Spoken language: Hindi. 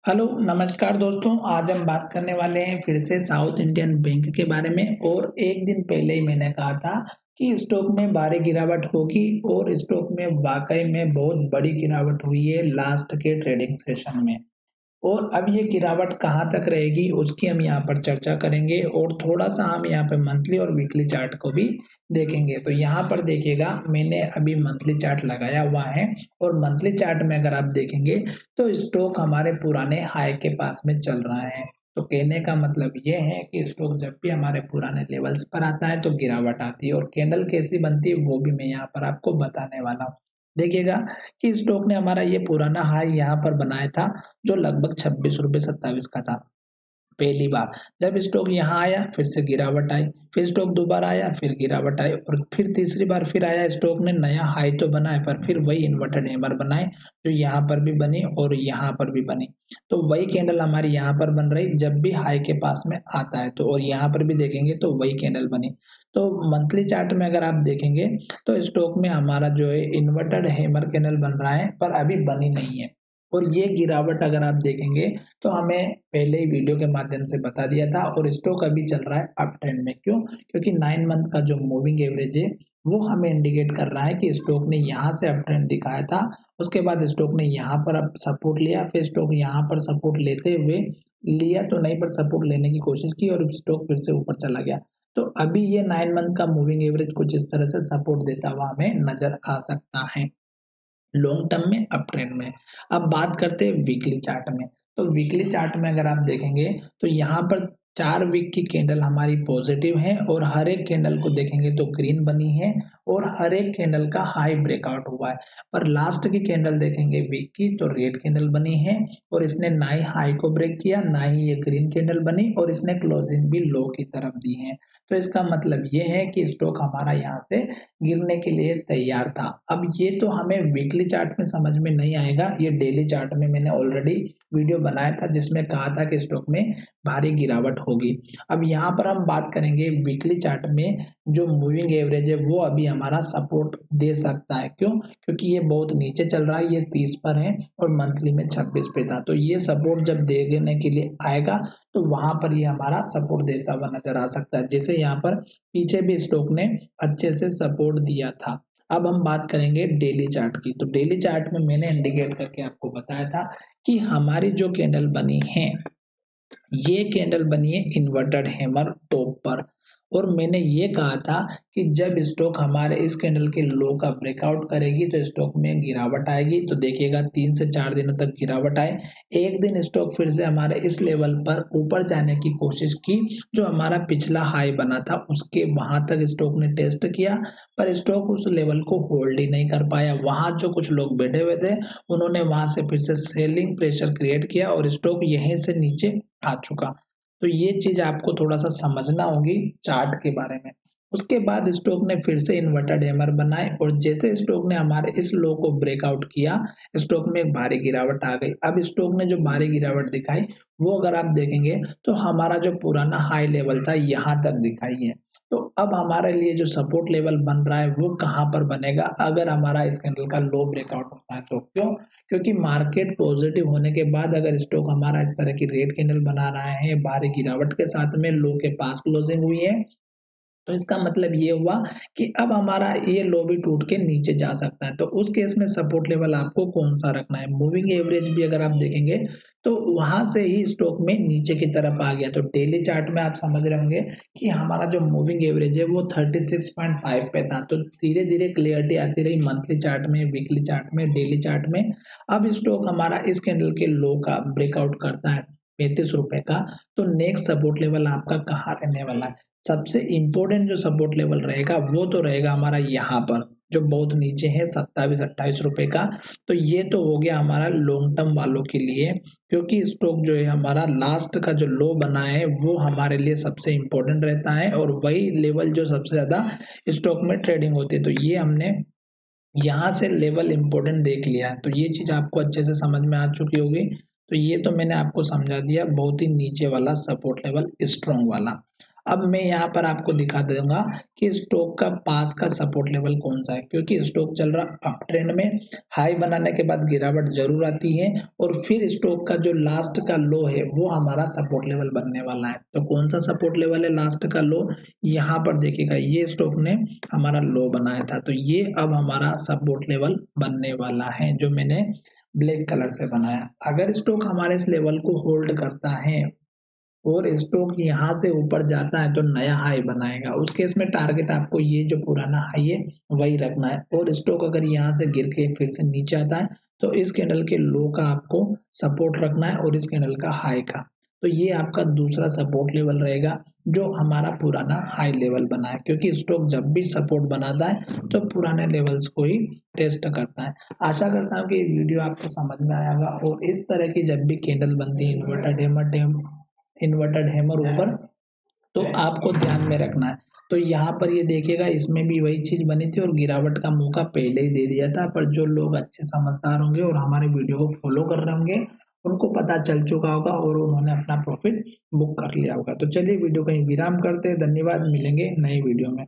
हेलो, नमस्कार दोस्तों। आज हम बात करने वाले हैं फिर से साउथ इंडियन बैंक के बारे में। और एक दिन पहले ही मैंने कहा था कि स्टॉक में भारी गिरावट होगी और स्टॉक में वाकई में बहुत बड़ी गिरावट हुई है लास्ट के ट्रेडिंग सेशन में। और अब ये गिरावट कहाँ तक रहेगी उसकी हम यहाँ पर चर्चा करेंगे और थोड़ा-सा हम यहाँ पे मंथली और वीकली चार्ट को भी देखेंगे। तो यहाँ पर देखिएगा, मैंने अभी मंथली चार्ट लगाया हुआ है और मंथली चार्ट में अगर आप देखेंगे तो स्टॉक हमारे पुराने हाई के पास में चल रहा है। तो कहने का मतलब ये है कि स्टॉक जब भी हमारे पुराने लेवल्स पर आता है तो गिरावट आती है और कैंडल कैसी बनती है वो भी मैं यहाँ पर आपको बताने वाला हूँ। देखिएगा कि स्टॉक ने हमारा ये पुराना हाई यहाँ पर बनाया था, जो लगभग ₹26.27 का था। पहली बार जब स्टॉक यहाँ आया फिर से गिरावट आई, फिर स्टॉक दोबारा आया फिर गिरावट आई और फिर तीसरी बार फिर आया स्टॉक ने नया हाई तो बनाया पर फिर वही इन्वर्टेड हैमर बनाए, जो यहाँ पर भी बनी और यहाँ पर भी बनी। तो वही कैंडल हमारी यहाँ पर बन रही जब भी हाई के पास में आता है, तो और यहाँ पर भी देखेंगे तो वही कैंडल बनी। तो मंथली चार्ट में अगर आप देखेंगे तो स्टॉक में हमारा जो है इन्वर्टेड हैमर कैंडल बन रहा है पर अभी बनी नहीं है। और ये गिरावट अगर आप देखेंगे तो हमें पहले ही वीडियो के माध्यम से बता दिया था और स्टॉक अभी चल रहा है अप ट्रेंड में। क्यों? क्योंकि 9 मंथ का जो मूविंग एवरेज है वो हमें इंडिकेट कर रहा है कि स्टॉक ने यहाँ से अप ट्रेंड दिखाया था। उसके बाद स्टॉक ने यहाँ पर अब सपोर्ट लिया, फिर स्टॉक यहाँ पर सपोर्ट लेते हुए लिया तो नहीं पर सपोर्ट लेने की कोशिश की और स्टॉक फिर से ऊपर चला गया। तो अभी ये 9 मंथ का मूविंग एवरेज कुछ इस तरह से सपोर्ट देता हुआ हमें नजर आ सकता है लॉन्ग टर्म में, अप ट्रेंड में। अब बात करते हैं वीकली चार्ट में। तो वीकली चार्ट में अगर आप देखेंगे तो यहाँ पर 4 वीक की कैंडल हमारी पॉजिटिव है और हर एक कैंडल को देखेंगे तो ग्रीन बनी है और हर एक कैंडल का हाई ब्रेकआउट हुआ है। पर लास्ट की कैंडल देखेंगे वीक की तो रेड कैंडल बनी है और इसने ना ही हाई को ब्रेक किया, ना ही ये ग्रीन कैंडल बनी और इसने क्लोजिंग भी लो की तरफ दी है। तो इसका मतलब ये है कि स्टॉक हमारा यहाँ से गिरने के लिए तैयार था। अब ये तो हमें वीकली चार्ट में समझ में नहीं आएगा, ये डेली चार्ट में मैंने ऑलरेडी वीडियो बनाया था जिसमें कहा था कि स्टॉक में भारी गिरावट होगी। अब यहाँ पर हम बात करेंगे वीकली चार्ट में जो मूविंग एवरेज है वो अभी हमारा सपोर्ट दे सकता है। क्यों? क्योंकि ये बहुत नीचे चल रहा है, ये 30 पर है और मंथली में 26 पे था। तो ये सपोर्ट जब देने के लिए आएगा तो वहां पर ये हमारा सपोर्ट देता हुआ नजर आ सकता है। जैसे यहाँ पर पीछे भी स्टॉक ने अच्छे से सपोर्ट दिया था। अब हम बात करेंगे डेली चार्ट की। तो डेली चार्ट में मैंने इंडिकेट करके आपको बताया था कि हमारी जो कैंडल बनी है ये कैंडल बनी है इन्वर्टेड हैमर टॉप पर। और मैंने ये कहा था कि जब स्टॉक हमारे इस कैंडल के लो का ब्रेकआउट करेगी तो स्टॉक में गिरावट आएगी। तो देखिएगा 3 से 4 दिनों तक गिरावट आए, एक दिन स्टॉक फिर से हमारे इस लेवल पर ऊपर जाने की कोशिश की, जो हमारा पिछला हाई बना था उसके वहां तक स्टॉक ने टेस्ट किया पर स्टॉक उस लेवल को होल्ड ही नहीं कर पाया। वहां जो कुछ लोग बैठे हुए थे उन्होंने वहां से फिर से सेलिंग प्रेशर क्रिएट किया और स्टॉक यहीं से नीचे आ चुका। तो ये चीज आपको थोड़ा-सा समझना होगी चार्ट के बारे में। उसके बाद स्टॉक ने फिर से इन्वर्टेड हैमर बनाए और जैसे स्टॉक ने हमारे इस लो को ब्रेकआउट किया, स्टॉक में एक भारी गिरावट आ गई। अब स्टॉक ने जो भारी गिरावट दिखाई, वो अगर आप देखेंगे तो हमारा जो पुराना हाई लेवल था यहाँ तक दिखाई है। तो अब हमारे लिए जो सपोर्ट लेवल बन रहा है वो कहाँ पर बनेगा अगर हमारा इस कैंडल का लो ब्रेकआउट होता है तो? क्यों? क्योंकि मार्केट पॉजिटिव होने के बाद अगर स्टॉक हमारा इस तरह की रेड कैंडल बना रहा है, भारी गिरावट के साथ में लो के पास क्लोजिंग हुई है, तो इसका मतलब ये हुआ कि अब हमारा ये लो भी टूट के नीचे जा सकता है। तो उस केस में सपोर्ट लेवल आपको कौन-सा रखना है? मूविंग एवरेज भी अगर आप देखेंगे तो वहाँ से ही स्टॉक में नीचे की तरफ आ गया। तो डेली चार्ट में आप समझ रहे होंगे कि हमारा जो मूविंग एवरेज है वो 36.5 पे था। तो धीरे-धीरे क्लैरिटी आती रही मंथली चार्ट में, वीकली चार्ट में, डेली चार्ट में। अब स्टॉक हमारा इस कैंडल के लो का ब्रेकआउट करता है ₹35 का, तो नेक्स्ट सपोर्ट लेवल आपका कहाँ रहने वाला है? सबसे इम्पोर्टेंट जो सपोर्ट लेवल रहेगा वो तो रहेगा हमारा यहाँ पर, जो बहुत नीचे है ₹27-28 का। तो ये तो हो गया हमारा लॉन्ग टर्म वालों के लिए, क्योंकि स्टॉक जो है हमारा लास्ट का जो लो बना है वो हमारे लिए सबसे इम्पोर्टेंट रहता है और वही लेवल जो सबसे ज़्यादा स्टॉक में ट्रेडिंग होती है। तो ये हमने यहाँ से लेवल इम्पोर्टेंट देख लिया है, तो ये चीज़ आपको अच्छे से समझ में आ चुकी होगी। तो ये तो मैंने आपको समझा दिया बहुत ही नीचे वाला सपोर्ट लेवल, स्ट्रॉन्ग वाला। अब मैं यहाँ पर आपको दिखा दूंगा कि स्टॉक का पास का सपोर्ट लेवल कौन सा है, क्योंकि स्टॉक चल रहा अप ट्रेंड में, हाई बनाने के बाद गिरावट जरूर आती है और फिर स्टॉक का जो लास्ट का लो है वो हमारा सपोर्ट लेवल बनने वाला है। तो कौन सा सपोर्ट लेवल है लास्ट का लो, यहाँ पर देखिएगा ये स्टॉक ने हमारा लो बनाया था, तो ये अब हमारा सपोर्ट लेवल बनने वाला है जो मैंने ब्लैक कलर से बनाया। अगर स्टॉक हमारे इस लेवल को होल्ड करता है और स्टॉक यहाँ से ऊपर जाता है तो नया हाई बनाएगा, उस केस में टारगेट आपको ये जो पुराना हाई है वही रखना है। और स्टॉक अगर यहाँ से गिर के फिर से नीचे आता है तो इस कैंडल के लो का आपको सपोर्ट रखना है और इस कैंडल का हाई का, तो ये आपका दूसरा सपोर्ट लेवल रहेगा जो हमारा पुराना हाई लेवल बना है, क्योंकि स्टॉक जब भी सपोर्ट बनाता है तो पुराने लेवल्स को ही टेस्ट करता है। आशा करता हूँ कि ये वीडियो आपको समझ में आया होगा और इस तरह की जब भी कैंडल बनती है इन्वर्टेड हैमर ऊपर, तो आपको ध्यान में रखना है। तो यहाँ पर ये देखिएगा इसमें भी वही चीज बनी थी और गिरावट का मौका पहले ही दे दिया था, पर जो लोग अच्छे समझदार होंगे और हमारे वीडियो को फॉलो कर रहे होंगे उनको पता चल चुका होगा और उन्होंने अपना प्रॉफिट बुक कर लिया होगा। तो चलिए वीडियो कहीं विराम करते हैं, धन्यवाद, मिलेंगे नई वीडियो में।